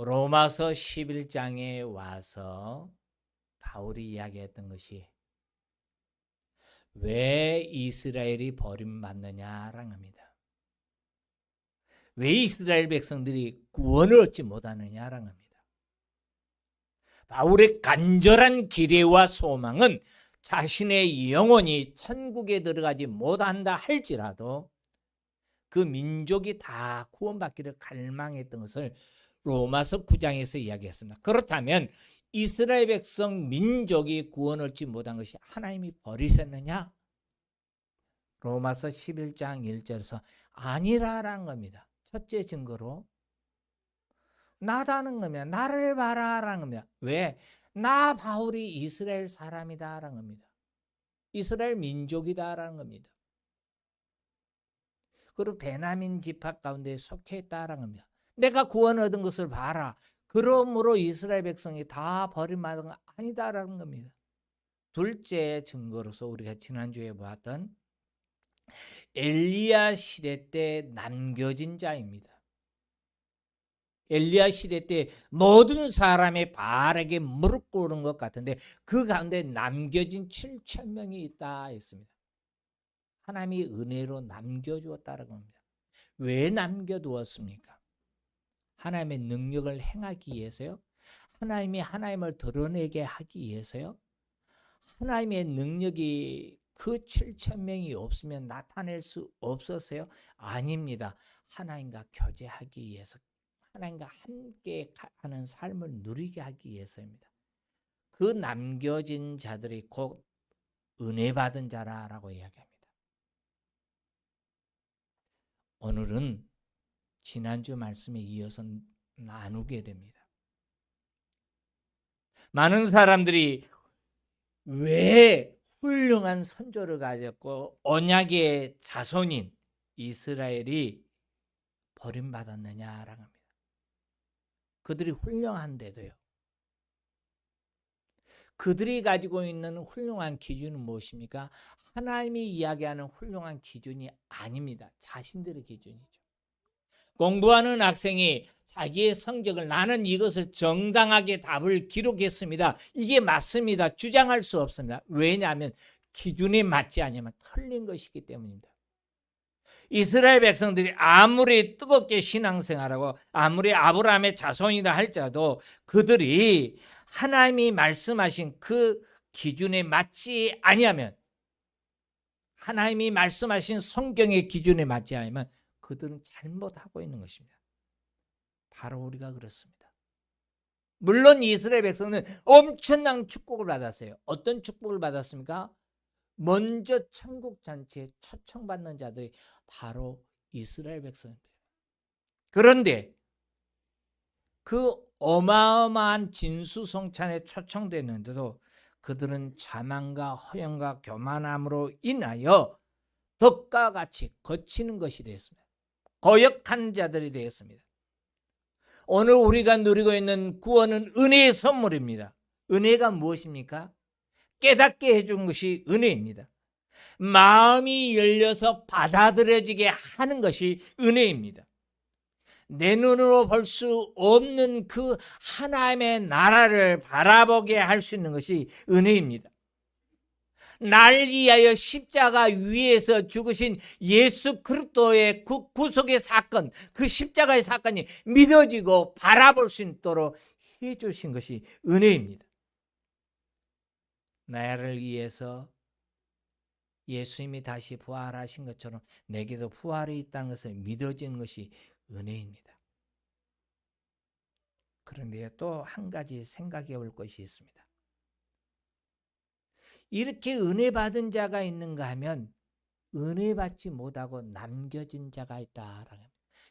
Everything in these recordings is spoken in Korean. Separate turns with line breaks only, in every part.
로마서 11장에 와서 바울이 이야기했던 것이 왜 이스라엘이 버림받느냐라는 겁니다. 왜 이스라엘 백성들이 구원을 얻지 못하느냐라는 겁니다. 바울의 간절한 기대와 소망은 자신의 영혼이 천국에 들어가지 못한다 할지라도 그 민족이 다 구원받기를 갈망했던 것을 로마서 9장에서 이야기했습니다. 그렇다면 이스라엘 백성 민족이 구원을 얻지 못한 것이 하나님이 버리셨느냐? 로마서 11장 1절에서 아니라라는 겁니다. 첫째 증거로 나다는 겁니다. 나를 봐라라는 겁니다. 왜? 나 바울이 이스라엘 사람이다라는 겁니다. 이스라엘 민족이다라는 겁니다. 그리고 베냐민 지파 가운데 속해 있다라는 겁니다. 내가 구원 얻은 것을 봐라. 그러므로 이스라엘 백성이 다 버림받은 건 아니다라는 겁니다. 둘째 증거로서 우리가 지난주에 보았던 엘리야 시대 때 남겨진 자입니다. 엘리야 시대 때 모든 사람의 바알에게 무릎 꿇은 것 같은데 그 가운데 남겨진 7천 명이 있다 했습니다. 하나님이 은혜로 남겨주었다는 겁니다. 왜 남겨두었습니까? 하나님의 능력을 행하기 위해서요? 하나님이 하나님을 드러내게 하기 위해서요? 하나님의 능력이 그 7천 명이 없으면 나타낼 수 없었어요? 아닙니다. 하나님과 교제하기 위해서, 하나님과 함께 하는 삶을 누리게 하기 위해서입니다. 그 남겨진 자들이 곧 은혜 받은 자라고 이야기합니다. 오늘은 지난주 말씀에 이어서 나누게 됩니다. 많은 사람들이 왜 훌륭한 선조를 가졌고 언약의 자손인 이스라엘이 버림받았느냐라고 합니다. 그들이 훌륭한데도요. 그들이 가지고 있는 훌륭한 기준은 무엇입니까? 하나님이 이야기하는 훌륭한 기준이 아닙니다. 자신들의 기준이죠. 공부하는 학생이 자기의 성적을 나는 이것을 정당하게 답을 기록했습니다. 이게 맞습니다. 주장할 수 없습니다. 왜냐하면 기준에 맞지 않으면 틀린 것이기 때문입니다. 이스라엘 백성들이 아무리 뜨겁게 신앙생활하고 아무리 아브라함의 자손이라 할지라도 그들이 하나님이 말씀하신 그 기준에 맞지 아니하면 하나님이 말씀하신 성경의 기준에 맞지 않으면 그들은 잘못하고 있는 것입니다. 바로 우리가 그렇습니다. 물론 이스라엘 백성은 엄청난 축복을 받았어요. 어떤 축복을 받았습니까? 먼저 천국 잔치에 초청받는 자들이 바로 이스라엘 백성입니다. 그런데 그 어마어마한 진수성찬에 초청됐는데도 그들은 자만과 허영과 교만함으로 인하여 덕과 같이 거치는 것이 되었습니다. 거역한 자들이 되었습니다. 오늘 우리가 누리고 있는 구원은 은혜의 선물입니다. 은혜가 무엇입니까? 깨닫게 해준 것이 은혜입니다. 마음이 열려서 받아들여지게 하는 것이 은혜입니다. 내 눈으로 볼 수 없는 그 하나님의 나라를 바라보게 할 수 있는 것이 은혜입니다. 날 위하여 십자가 위에서 죽으신 예수 그리스도의 구속의 사건, 그 십자가의 사건이 믿어지고 바라볼 수 있도록 해주신 것이 은혜입니다. 나를 위해서 예수님이 다시 부활하신 것처럼 내게도 부활이 있다는 것을 믿어지는 것이 은혜입니다. 그런데 또 한 가지 생각해 볼 것이 있습니다. 이렇게 은혜 받은 자가 있는가 하면 은혜 받지 못하고 남겨진 자가 있다라는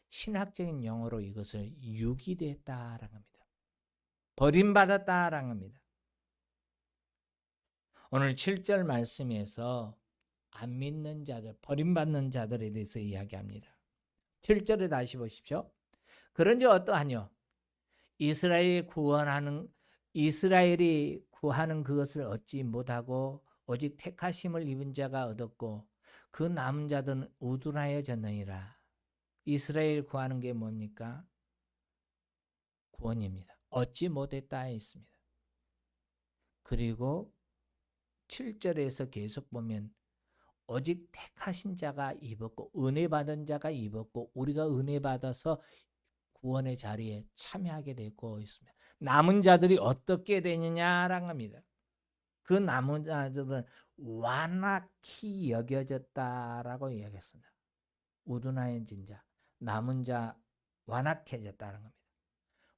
신학적인 용어로 이것을 유기됐다라는 겁니다. 버림받았다라는 겁니다. 오늘 7절 말씀에서 안 믿는 자들, 버림받는 자들에 대해서 이야기합니다. 7절에 다시 보십시오. 그런지 어떠하뇨? 이스라엘이 구하는 그것을 얻지 못하고 오직 택하심을 입은 자가 얻었고 그 남은 자들은 우둔하여졌느니라. 이스라엘 구하는 게 뭡니까? 구원입니다. 얻지 못했다 했습니다. 그리고 7절에서 계속 보면 오직 택하신 자가 입었고 은혜 받은 자가 입었고 우리가 은혜 받아서 구원의 자리에 참여하게 되고 있습니다. 남은 자들이 어떻게 되느냐라는 겁니다. 그 남은 자들은 완악히 여겨졌다라고 이야기했습니다. 우둔하여진 자, 남은 자 완악해졌다는 겁니다.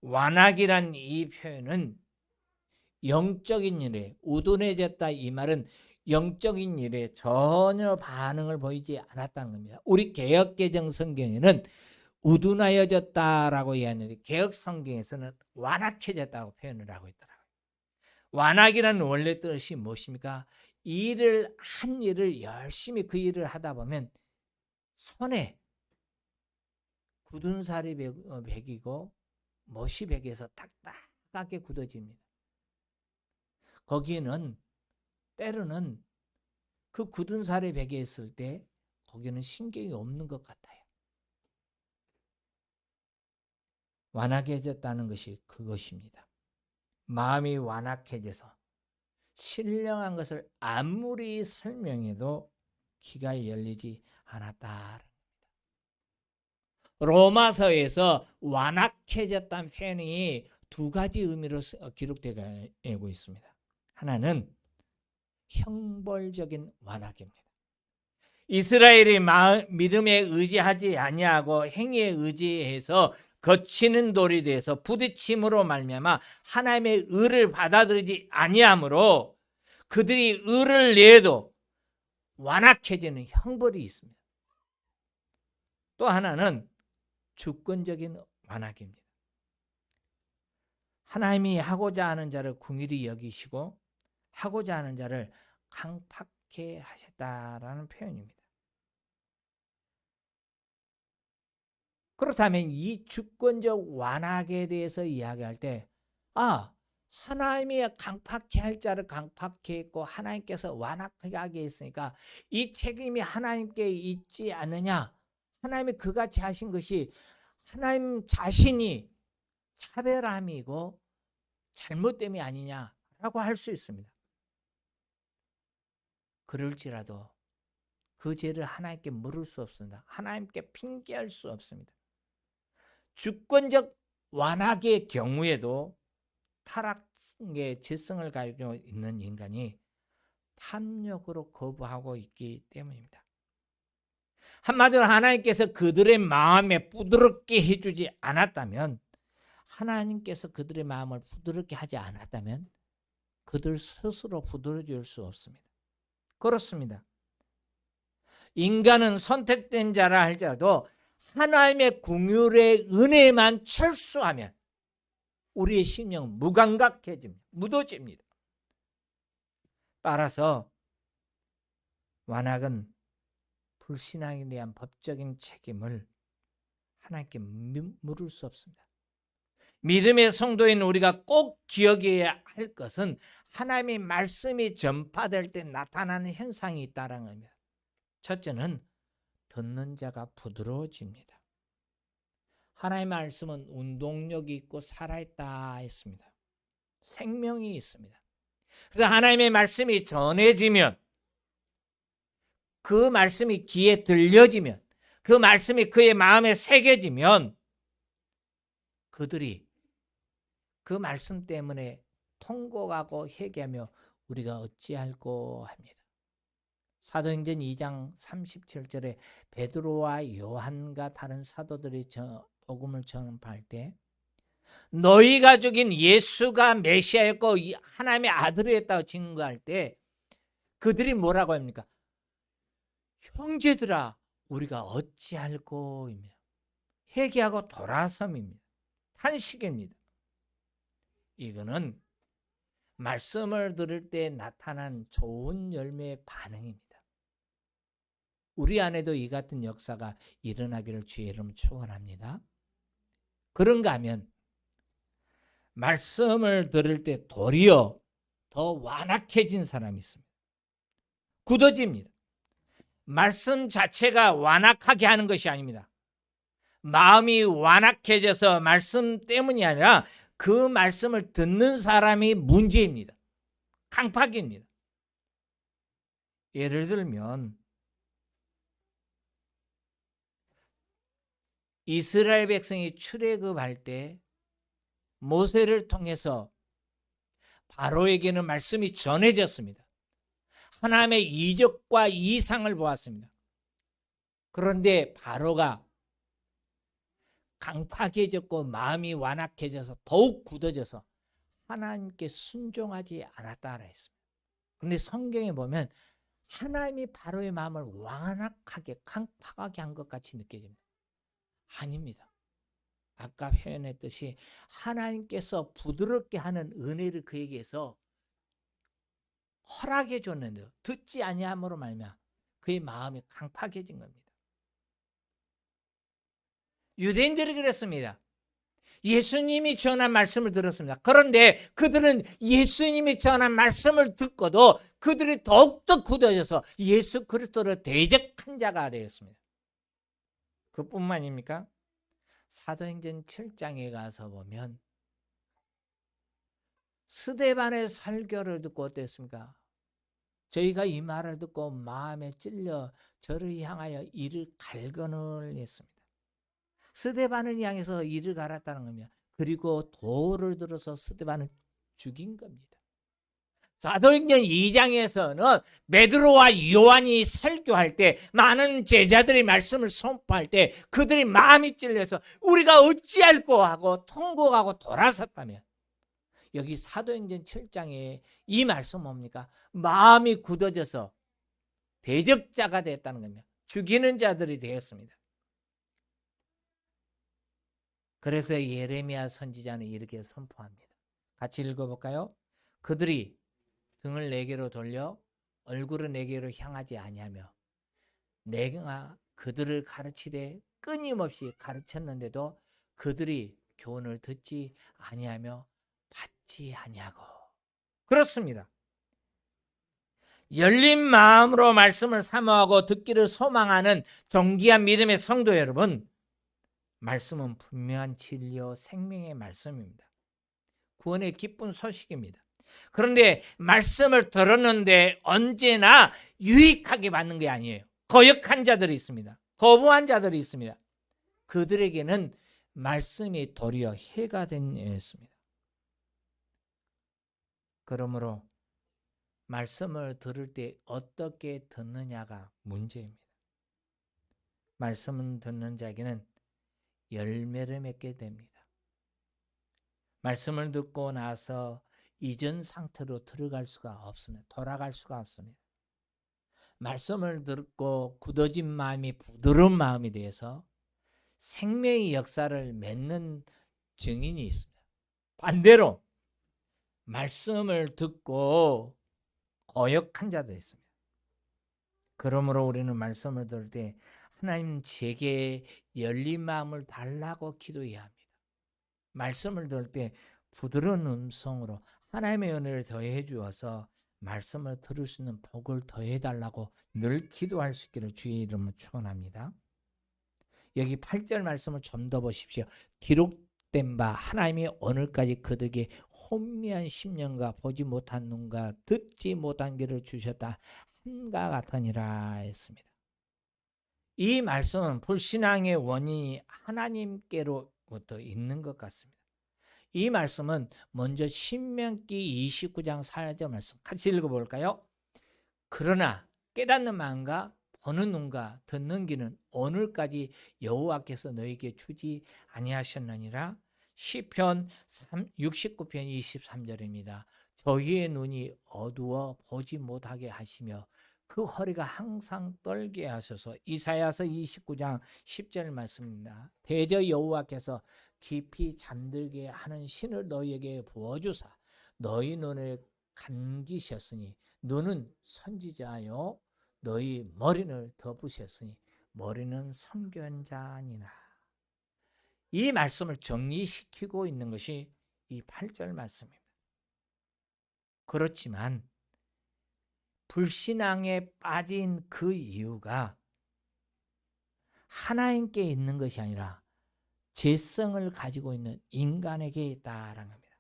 완악이란 이 표현은 영적인 일에 우둔해졌다 이 말은 영적인 일에 전혀 반응을 보이지 않았다는 겁니다. 우리 개역개정 성경에는 우둔하여졌다라고 이야기하는데 개역 성경에서는 완악해졌다고 표현을 하고 있더라고요. 완악이라는 원래 뜻이 무엇입니까? 한 일을 열심히 그 일을 하다 보면 손에 굳은 살이 배기고 못이 배겨서 딱딱하게 굳어집니다. 거기는 때로는 그 굳은 살에 베개 있을 때 거기는 신경이 없는 것 같아요. 완악해졌다는 것이 그것입니다. 마음이 완악해져서 신령한 것을 아무리 설명해도 귀가 열리지 않았다. 로마서에서 완악해졌다는 표현이 두 가지 의미로 기록되고 있습니다. 하나는 형벌적인 완악입니다. 이스라엘이 믿음에 의지하지 아니하고 행위에 의지해서 거치는 돌이 돼서 부딪힘으로 말미암아 하나님의 의를 받아들이지 아니하므로 그들이 의를 내도 완악해지는 형벌이 있습니다. 또 하나는 주권적인 완악입니다. 하나님이 하고자 하는 자를 긍휼히 여기시고 하고자 하는 자를 강팍해 하셨다라는 표현입니다. 그렇다면 이 주권적 완악에 대해서 이야기할 때 하나님이 강팍해 할 자를 강팍해 했고 하나님께서 완악하게 했으니까 이 책임이 하나님께 있지 않느냐? 하나님이 그같이 하신 것이 하나님 자신이 차별함이고 잘못됨이 아니냐라고 할 수 있습니다. 그럴지라도 그 죄를 하나님께 물을 수 없습니다. 하나님께 핑계할 수 없습니다. 주권적 완악의 경우에도 타락의 죄성을 가지고 있는 인간이 탐욕으로 거부하고 있기 때문입니다. 한마디로 하나님께서 그들의 마음에 부드럽게 해주지 않았다면 하나님께서 그들의 마음을 부드럽게 하지 않았다면 그들 스스로 부드러워질 수 없습니다. 그렇습니다. 인간은 선택된 자라 할지라도 하나님의 긍휼의 은혜만 철수하면 우리의 심령은 무감각해집니다. 무뎌집니다. 따라서 완악은 불신앙에 대한 법적인 책임을 하나님께 물을 수 없습니다. 믿음의 성도인 우리가 꼭 기억해야 할 것은 하나님의 말씀이 전파될 때 나타나는 현상이 있다는 겁니다. 첫째는 듣는 자가 부드러워집니다. 하나님의 말씀은 운동력이 있고 살아있다 했습니다. 생명이 있습니다. 그래서 하나님의 말씀이 전해지면 그 말씀이 귀에 들려지면 그 말씀이 그의 마음에 새겨지면 그들이 그 말씀 때문에 통곡하고 회개하며 우리가 어찌할꼬 합니다. 사도행전 2장 37절에 베드로와 요한과 다른 사도들이 복음을 전파할 때 너희가 죽인 예수가 메시아였고 하나님의 아들이었다고 증거할 때 그들이 뭐라고 합니까? 형제들아 우리가 어찌할꼬입니다. 회개하고 돌아섬입니다. 탄식입니다. 이거는 말씀을 들을 때 나타난 좋은 열매의 반응입니다. 우리 안에도 이 같은 역사가 일어나기를 주의 이름 축원합니다. 그런가 하면 말씀을 들을 때 도리어 더 완악해진 사람이 있습니다. 굳어집니다. 말씀 자체가 완악하게 하는 것이 아닙니다. 마음이 완악해져서 말씀 때문이 아니라 그 말씀을 듣는 사람이 문제입니다. 강팍입니다. 예를 들면 이스라엘 백성이 출애굽할 때 모세를 통해서 바로에게는 말씀이 전해졌습니다. 하나님의 이적과 이상을 보았습니다. 그런데 바로가 강팍해졌고 마음이 완악해져서 더욱 굳어져서 하나님께 순종하지 않았다라 했습니다. 그런데 성경에 보면 하나님이 바로의 마음을 완악하게 강팍하게 한 것 같이 느껴집니다. 아닙니다. 아까 표현했듯이 하나님께서 부드럽게 하는 은혜를 그에게서 허락해 줬는데요. 듣지 아니함으로 말미암아 그의 마음이 강팍해진 겁니다. 유대인들이 그랬습니다. 예수님이 전한 말씀을 들었습니다. 그런데 그들은 예수님이 전한 말씀을 듣고도 그들이 더욱더 굳어져서 예수 그리스도를 대적한 자가 되었습니다. 그뿐만입니까? 사도행전 7장에 가서 보면 스데반의 설교를 듣고 어땠습니까? 저희가 이 말을 듣고 마음에 찔려 저를 향하여 이를 갈건을 했습니다. 스데반을 향해서 이를 갈았다는 겁니다. 그리고 돌을 들어서 스데반을 죽인 겁니다. 사도행전 2장에서는 베드로와 요한이 설교할 때 많은 제자들이 말씀을 선포할 때 그들이 마음이 찔려서 우리가 어찌할꼬 하고 통곡하고 돌아섰다면 여기 사도행전 7장에 이 말씀 뭡니까? 마음이 굳어져서 대적자가 됐다는 겁니다. 죽이는 자들이 되었습니다. 그래서 예레미야 선지자는 이렇게 선포합니다. 같이 읽어볼까요? 그들이 등을 내게로 돌려 얼굴을 내게로 향하지 아니하며 내가 그들을 가르치되 끊임없이 가르쳤는데도 그들이 교훈을 듣지 아니하며 받지 아니하고. 그렇습니다. 열린 마음으로 말씀을 사모하고 듣기를 소망하는 존귀한 믿음의 성도 여러분, 말씀은 분명한 진리요 생명의 말씀입니다. 구원의 기쁜 소식입니다. 그런데 말씀을 들었는데 언제나 유익하게 받는 게 아니에요. 거역한 자들이 있습니다. 거부한 자들이 있습니다. 그들에게는 말씀이 도리어 해가 되었습니다. 그러므로 말씀을 들을 때 어떻게 듣느냐가 문제입니다. 말씀을 듣는 자에게는 열매를 맺게 됩니다. 말씀을 듣고 나서 이전 상태로 들어갈 수가 없습니다. 돌아갈 수가 없습니다. 말씀을 듣고 굳어진 마음이 부드러운 마음이 되어서 생명의 역사를 맺는 증인이 있습니다. 반대로 말씀을 듣고 거역한 자도 있습니다. 그러므로 우리는 말씀을 들을 때 하나님 제게 열린 마음을 달라고 기도해야 합니다. 말씀을 들을 때 부드러운 음성으로 하나님의 은혜를 더해 주어서 말씀을 들을 수 있는 복을 더해 달라고 늘 기도할 수 있기를 주의 이름으로 축원합니다. 여기 8절 말씀을 좀 더 보십시오. 기록된 바 하나님이 오늘까지 그들에게 혼미한 심령과 보지 못한 눈과 듣지 못한 귀를 주셨다 한가 같으니라 했습니다. 이 말씀은 불신앙의 원인이 하나님께로부터 있는 것 같습니다. 이 말씀은 먼저 신명기 29장 4절 말씀 같이 읽어볼까요? 그러나 깨닫는 마음과 보는 눈과 듣는 귀는 오늘까지 여호와께서 너에게 주지 아니하셨느니라. 시편 69편 23절입니다. 저희의 눈이 어두워 보지 못하게 하시며 그 허리가 항상 떨게 하셔서. 이사야서 29장 10절 말씀입니다. 대저 여호와께서 깊이 잠들게 하는 신을 너희에게 부어주사 너희 눈을 감기셨으니 눈은 선지자요 너희 머리를 덮으셨으니 머리는 선견자니라. 이 말씀을 정리시키고 있는 것이 이 8절 말씀입니다. 그렇지만 불신앙에 빠진 그 이유가 하나님께 있는 것이 아니라 죄성을 가지고 있는 인간에게 있다라는 겁니다.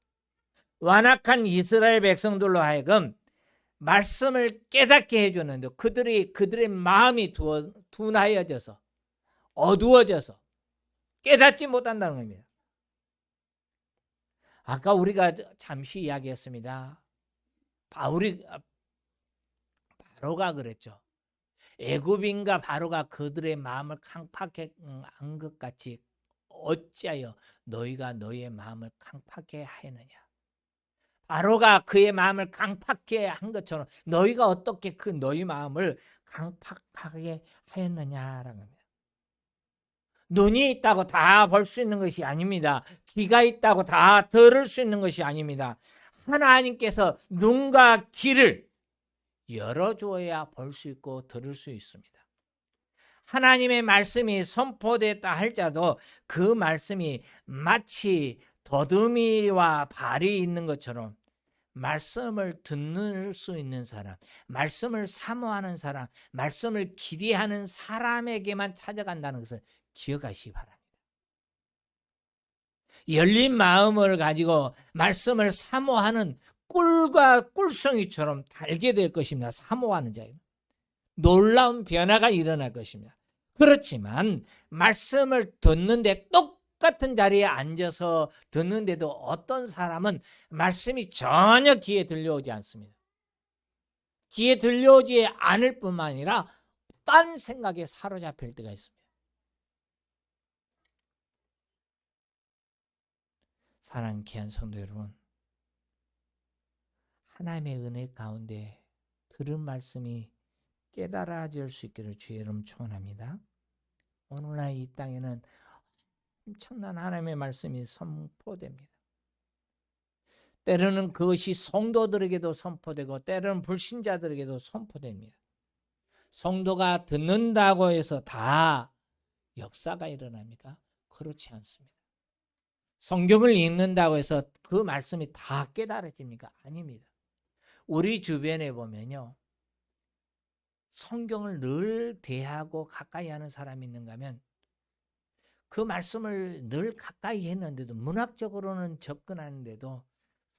완악한 이스라엘 백성들로 하여금 말씀을 깨닫게 해주는데 그들의 마음이 둔하여져서 어두워져서 깨닫지 못한다는 겁니다. 아까 우리가 잠시 이야기했습니다. 바로가 그랬죠. 애굽인과 바로가 그들의 마음을 강팍해 한 것 같이 어찌하여 너희가 너희의 마음을 강팍해 하였느냐. 바로가 그의 마음을 강팍해 한 것처럼 너희가 어떻게 그 너희 마음을 강팍하게 하였느냐라는 겁니다. 눈이 있다고 다 볼 수 있는 것이 아닙니다. 귀가 있다고 다 들을 수 있는 것이 아닙니다. 하나님께서 눈과 귀를 열어줘야 볼 수 있고 들을 수 있습니다. 하나님의 말씀이 선포됐다 할지라도 그 말씀이 마치 더듬이와 발이 있는 것처럼 말씀을 듣는 수 있는 사람, 말씀을 사모하는 사람, 말씀을 기대하는 사람에게만 찾아간다는 것을 기억하시기 바랍니다. 열린 마음을 가지고 말씀을 사모하는 꿀과 꿀송이처럼 달게 될 것입니다. 사모하는 자예요. 놀라운 변화가 일어날 것입니다. 그렇지만 말씀을 듣는데 똑같은 자리에 앉아서 듣는데도 어떤 사람은 말씀이 전혀 귀에 들려오지 않습니다. 귀에 들려오지 않을 뿐만 아니라 딴 생각에 사로잡힐 때가 있습니다. 사랑하는 귀한 성도 여러분, 하나님의 은혜 가운데 들은 말씀이 깨달아질 수 있기를 주의 이름 축원합니다. 오늘날 이 땅에는 엄청난 하나님의 말씀이 선포됩니다. 때로는 그것이 성도들에게도 선포되고 때로는 불신자들에게도 선포됩니다. 성도가 듣는다고 해서 다 역사가 일어납니까? 그렇지 않습니다. 성경을 읽는다고 해서 그 말씀이 다 깨달아집니까? 아닙니다. 우리 주변에 보면요, 성경을 늘 대하고 가까이 하는 사람이 있는가 하면 그 말씀을 늘 가까이 했는데도 문학적으로는 접근하는데도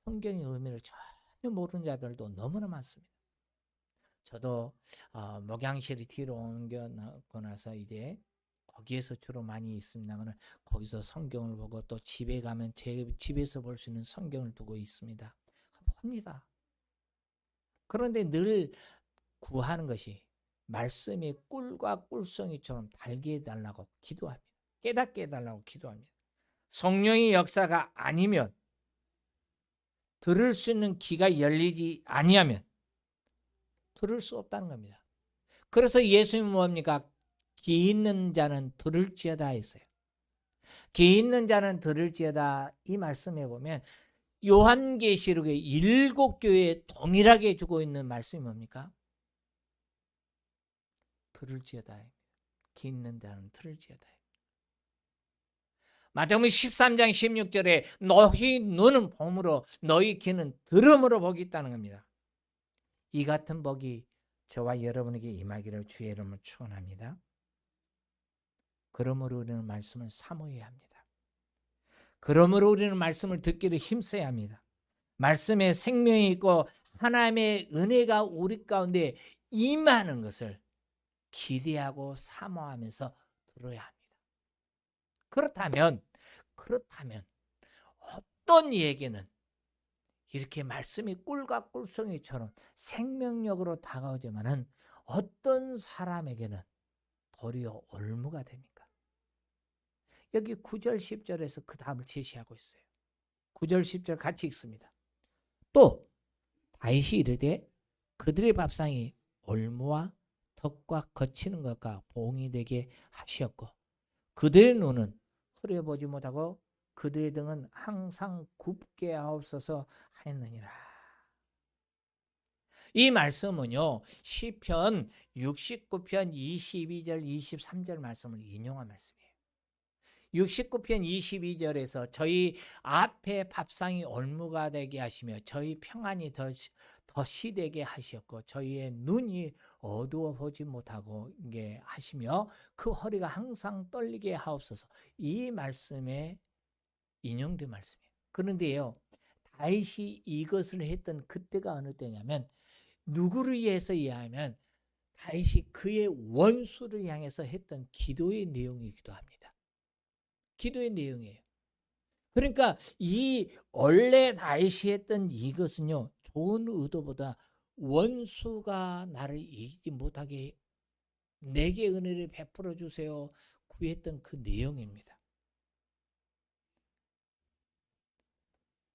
성경의 의미를 전혀 모르는 자들도 너무나 많습니다. 저도 목양실이 뒤로 옮겨나고 나서 이제 거기에서 주로 많이 있습니다만 거기서 성경을 보고 또 집에 가면 제 집에서 볼 수 있는 성경을 두고 있습니다. 봅니다. 그런데 늘 구하는 것이 말씀이 꿀과 꿀송이처럼 달게 해달라고 기도합니다. 깨닫게 해달라고 기도합니다. 성령의 역사가 아니면 들을 수 있는 귀가 열리지 아니하면 들을 수 없다는 겁니다. 그래서 예수님은 뭡니까? 귀 있는 자는 들을지어다 했어요. 귀 있는 자는 들을지어다 이 말씀에 보면 요한계시록의 7교회에 동일하게 주고 있는 말씀이 뭡니까? 들을지어다. 귀 있는 자는 들을지어다. 마태복음 13장 16절에 너희 눈은 봄으로 너희 귀는 들음으로 복이 있다는 겁니다. 이 같은 복이 저와 여러분에게 임하기를 주의 이름으로 축원합니다. 그러므로 우리는 말씀을 사모해야 합니다. 그러므로 우리는 말씀을 듣기를 힘써야 합니다. 말씀에 생명이 있고 하나님의 은혜가 우리 가운데 임하는 것을 기대하고 사모하면서 들어야 합니다. 그렇다면 어떤 이에게는 이렇게 말씀이 꿀과 꿀송이처럼 생명력으로 다가오지만은 어떤 사람에게는 도리어 올무가 됩니까? 여기 9절 10절에서 그 답을 제시하고 있어요. 9절 10절 같이 읽습니다. 또 다윗이 이르되 그들의 밥상이 올무와 덕과 거치는 것과 봉이 되게 하시었고 그들의 눈은 흐려보지 못하고 그들의 등은 항상 굽게 하옵소서 하였느니라. 이 말씀은요, 시편 69편 22절 23절 말씀을 인용한 말씀이에요. 69편 22절에서 저희 앞에 밥상이 올무가 되게 하시며 저희 평안이 더 거시되게 하셨고 저희의 눈이 어두워 보지 못하고 게 하시며 그 허리가 항상 떨리게 하옵소서. 이 말씀에 인용된 말씀이에요. 그런데요, 다윗이 이것을 했던 그때가 어느 때냐면 누구를 위해서 이해하면 다윗이 그의 원수를 향해서 했던 기도의 내용이기도 합니다. 기도의 내용이에요. 그러니까 이 원래 다윗이 했던 이것은요, 좋은 의도보다 원수가 나를 이기지 못하게 내게 은혜를 베풀어 주세요 구했던 그 내용입니다.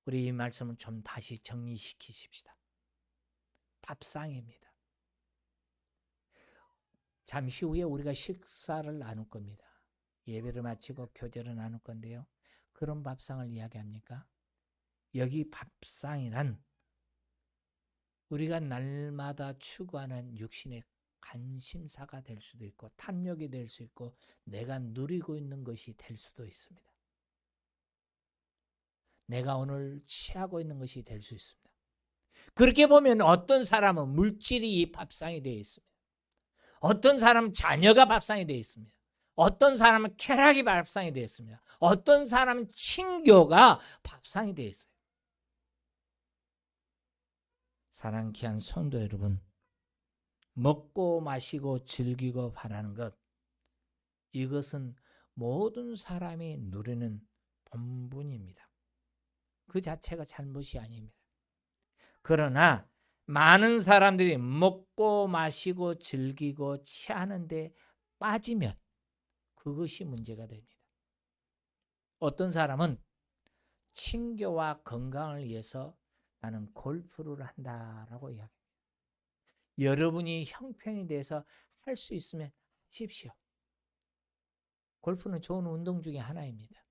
우리 이 말씀을 좀 다시 정리시키십시다. 밥상입니다. 잠시 후에 우리가 식사를 나눌 겁니다. 예배를 마치고 교제를 나눌 건데요. 그런 밥상을 이야기합니까? 여기 밥상이란 우리가 날마다 추구하는 육신의 관심사가 될 수도 있고 탐욕이 될 수 있고 내가 누리고 있는 것이 될 수도 있습니다. 내가 오늘 취하고 있는 것이 될 수 있습니다. 그렇게 보면 어떤 사람은 물질이 이 밥상이 되어 있습니다. 어떤 사람은 자녀가 밥상이 되어 있습니다. 어떤 사람은 쾌락이 밥상이 되어 있습니다. 어떤 사람은 친교가 밥상이 되어 있어요. 사랑 귀한 성도 여러분, 먹고 마시고 즐기고 바라는 것, 이것은 모든 사람이 누리는 본분입니다. 그 자체가 잘못이 아닙니다. 그러나 많은 사람들이 먹고 마시고 즐기고 취하는데 빠지면 그것이 문제가 됩니다. 어떤 사람은 친교와 건강을 위해서 나는 골프를 한다라고 이야기합니다. 여러분이 형편이 돼서 할 수 있으면 하십시오. 골프는 좋은 운동 중에 하나입니다.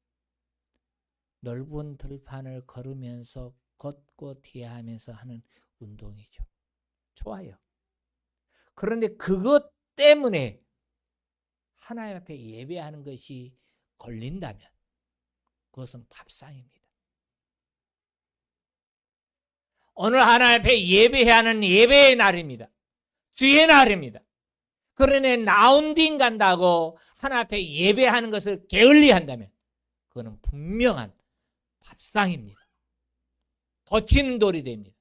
넓은 들판을 걸으면서 걷고 뒤하면서 하는 운동이죠. 좋아요. 그런데 그것 때문에 하나님 앞에 예배하는 것이 걸린다면 그것은 밥상입니다. 오늘 하나님 앞에 예배해야 하는 예배의 날입니다. 주의 날입니다. 그러니 라운딩 간다고 하나님 앞에 예배하는 것을 게을리한다면 그거는 분명한 밥상입니다. 거친 돌이 됩니다.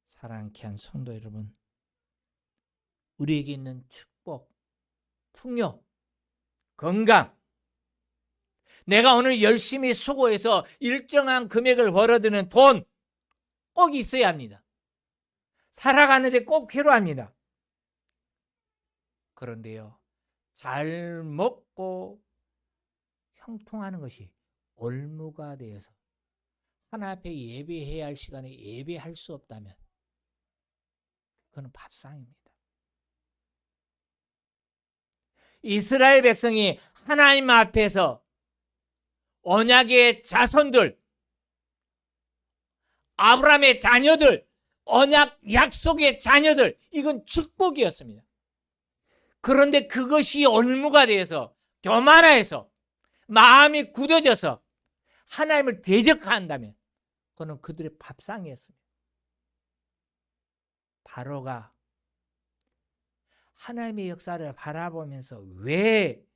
사랑하는 귀한 성도 여러분, 우리에게 있는 축복, 풍요, 건강, 내가 오늘 열심히 수고해서 일정한 금액을 벌어들이는 돈 꼭 있어야 합니다. 살아가는데 꼭 필요합니다. 그런데요, 잘 먹고 형통하는 것이 올무가 되어서 하나님 앞에 예배해야 할 시간에 예배할 수 없다면 그건 밥상입니다. 이스라엘 백성이 하나님 앞에서 언약의 자손들, 아브라함의 자녀들, 언약 약속의 자녀들, 이건 축복이었습니다. 그런데 그것이 올무가 되어서 교만해서 마음이 굳어져서 하나님을 대적한다면 그건 그들의 밥상이었습니다. 바로가 하나님의 역사를 바라보면서 왜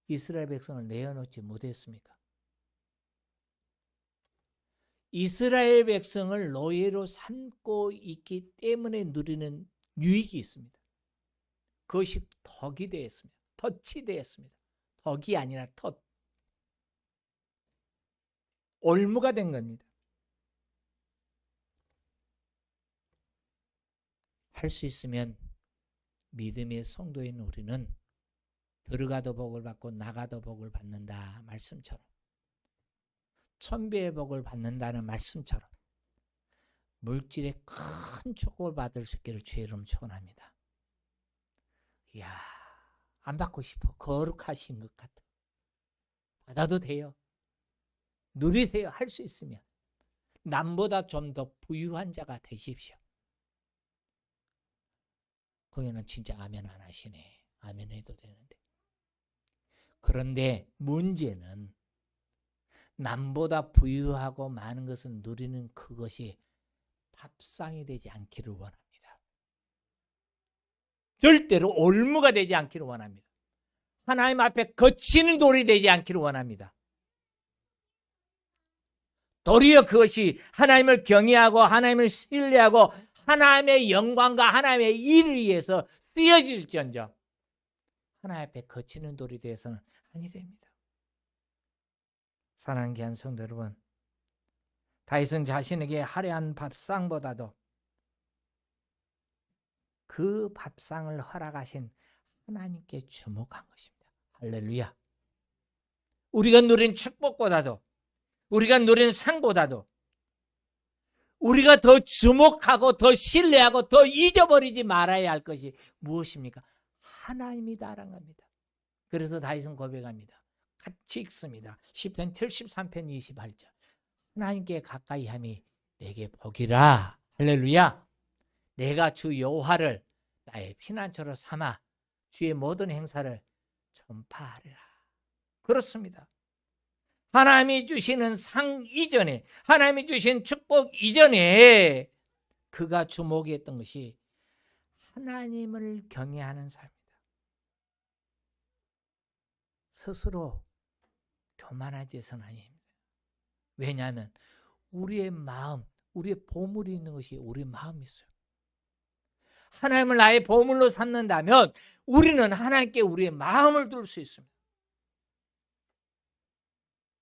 이스라엘 백성을 내어놓지 못했습니까? 이스라엘 백성을 노예로 삼고 있기 때문에 누리는 유익이 있습니다. 그것이 덕이 되었습니다. 덫이 되었습니다. 덕이 아니라 덫. 올무가 된 겁니다. 할 수 있으면 믿음의 성도인 우리는 들어가도 복을 받고 나가도 복을 받는다 말씀처럼, 천배의 복을 받는다는 말씀처럼 물질의 큰 축복을 받을 수 있기를 주의 이름으로 축원합니다. 이야, 안 받고 싶어. 거룩하신 것 같아. 받아도 돼요. 누리세요. 할 수 있으면. 남보다 좀 더 부유한 자가 되십시오. 거기는 진짜 아멘 안 하시네. 아멘 해도 되는데. 그런데 문제는 남보다 부유하고 많은 것을 누리는 그것이 밥상이 되지 않기를 원합니다. 절대로 올무가 되지 않기를 원합니다. 하나님 앞에 거치는 돌이 되지 않기를 원합니다. 도리어 그것이 하나님을 경외하고 하나님을 신뢰하고 하나님의 영광과 하나님의 일을 위해서 쓰여질지언정 하나님 앞에 거치는 돌이 되어서는 아니 됩니다. 사랑하는 귀한 성도 여러분, 다윗은 자신에게 화려한 밥상보다도 그 밥상을 허락하신 하나님께 주목한 것입니다. 할렐루야. 우리가 누린 축복보다도 우리가 누린 상보다도 우리가 더 주목하고 더 신뢰하고 더 잊어버리지 말아야 할 것이 무엇입니까? 하나님이다라는 겁니다. 그래서 다윗은 고백합니다. 같이 읽습니다. 시편 73편 28절. 하나님께 가까이 함이 내게 복이라. 할렐루야. 내가 주 여호와를 나의 피난처로 삼아 주의 모든 행사를 전파하리라. 그렇습니다. 하나님이 주시는 상 이전에, 하나님이 주신 축복 이전에 그가 주목했던 것이 하나님을 경외하는 삶입니다. 스스로 교만하지 해서는 아닙니다. 왜냐하면 우리의 마음, 우리의 보물이 있는 것이 우리의 마음이 있어요. 하나님을 나의 보물로 삼는다면 우리는 하나님께 우리의 마음을 둘 수 있습니다.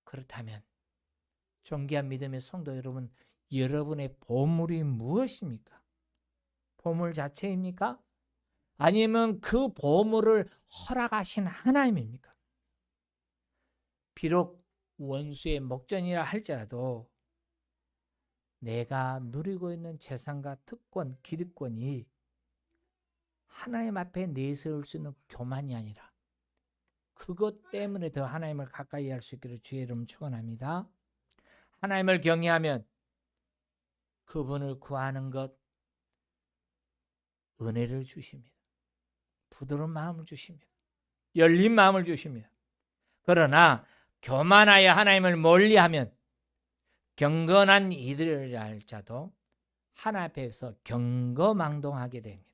그렇다면 존귀한 믿음의 성도 여러분, 여러분의 보물이 무엇입니까? 보물 자체입니까? 아니면 그 보물을 허락하신 하나님입니까? 비록 원수의 목전이라 할지라도 내가 누리고 있는 재산과 특권, 기득권이 하나님 앞에 내세울 수 있는 교만이 아니라 그것 때문에 더 하나님을 가까이 할 수 있기를 주의 이름 축원합니다. 하나님을 경외하면 그분을 구하는 것 은혜를 주십니다. 부드러운 마음을 주십니다. 열린 마음을 주십니다. 그러나 교만하여 하나님을 멀리하면 경건한 이들이라 할지라도 하나님 앞에서 경거망동하게 됩니다.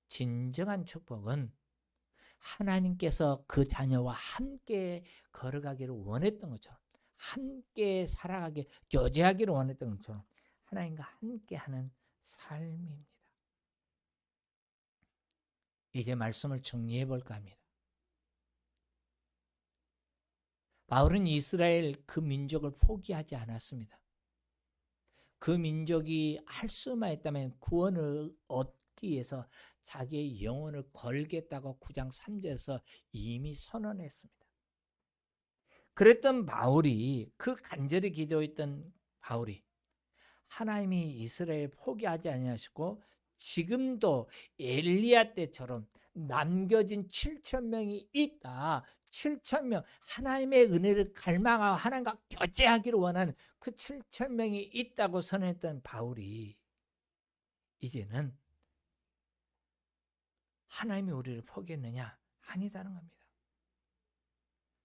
진정한 축복은 하나님께서 그 자녀와 함께 걸어가기를 원했던 것처럼 함께 살아가게 교제하기를 원했던 것처럼 하나님과 함께하는 삶입니다. 이제 말씀을 정리해 볼까 합니다. 바울은 이스라엘 그 민족을 포기하지 않았습니다. 그 민족이 할 수만 있다면 구원을 얻기 위해서 자기의 영혼을 걸겠다고 9장 3절에서 이미 선언했습니다. 그랬던 바울이, 그 간절히 기도했던 바울이 하나님이 이스라엘 포기하지 아니하시고 지금도 엘리야 때처럼 남겨진 7,000명이 있다. 7,000명, 하나님의 은혜를 갈망하고 하나님과 교제하기를 원하는 그 7,000명이 있다고 선언했던 바울이 이제는 하나님이 우리를 포기했느냐? 아니다는 겁니다.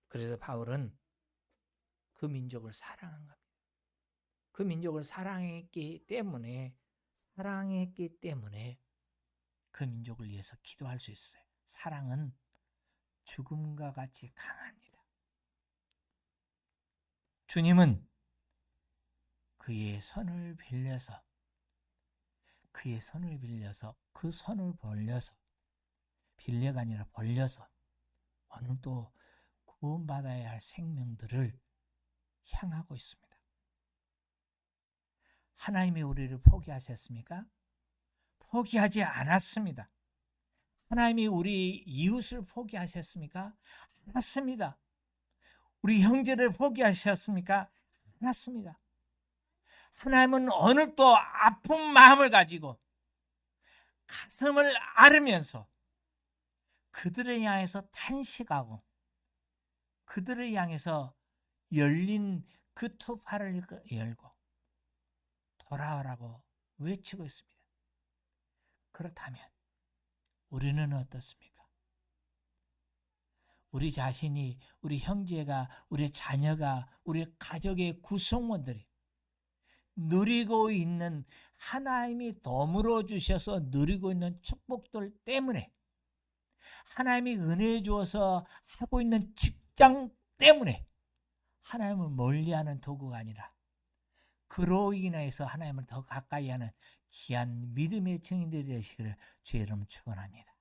그래서 바울은 그 민족을 사랑한 겁니다. 그 민족을 사랑했기 때문에 그 민족을 위해서 기도할 수 있어요. 사랑은 죽음과 같이 강합니다. 주님은 그의 손을 빌려서 그 손을 빌려가 아니라 벌려서 오늘도 구원받아야 할 생명들을 향하고 있습니다. 하나님이 우리를 포기하셨습니까? 포기하지 않았습니다. 하나님이 우리 이웃을 포기하셨습니까? 않았습니다. 우리 형제를 포기하셨습니까? 않았습니다. 하나님은 오늘 또 아픈 마음을 가지고 가슴을 앓으면서 그들을 향해서 탄식하고 그들을 향해서 열린 그 투파를 열고 돌아오라고 외치고 있습니다. 그렇다면 우리는 어떻습니까? 우리 자신이, 우리 형제가, 우리 자녀가, 우리 가족의 구성원들이 누리고 있는 하나님이 더물어 주셔서 누리고 있는 축복들 때문에 하나님이 은혜 주어서 하고 있는 직장 때문에 하나님을 멀리하는 도구가 아니라 그로 인해서 하나님을 더 가까이 하는 귀한 믿음의 증인들이 되시기를 주의 이름으로 축원합니다.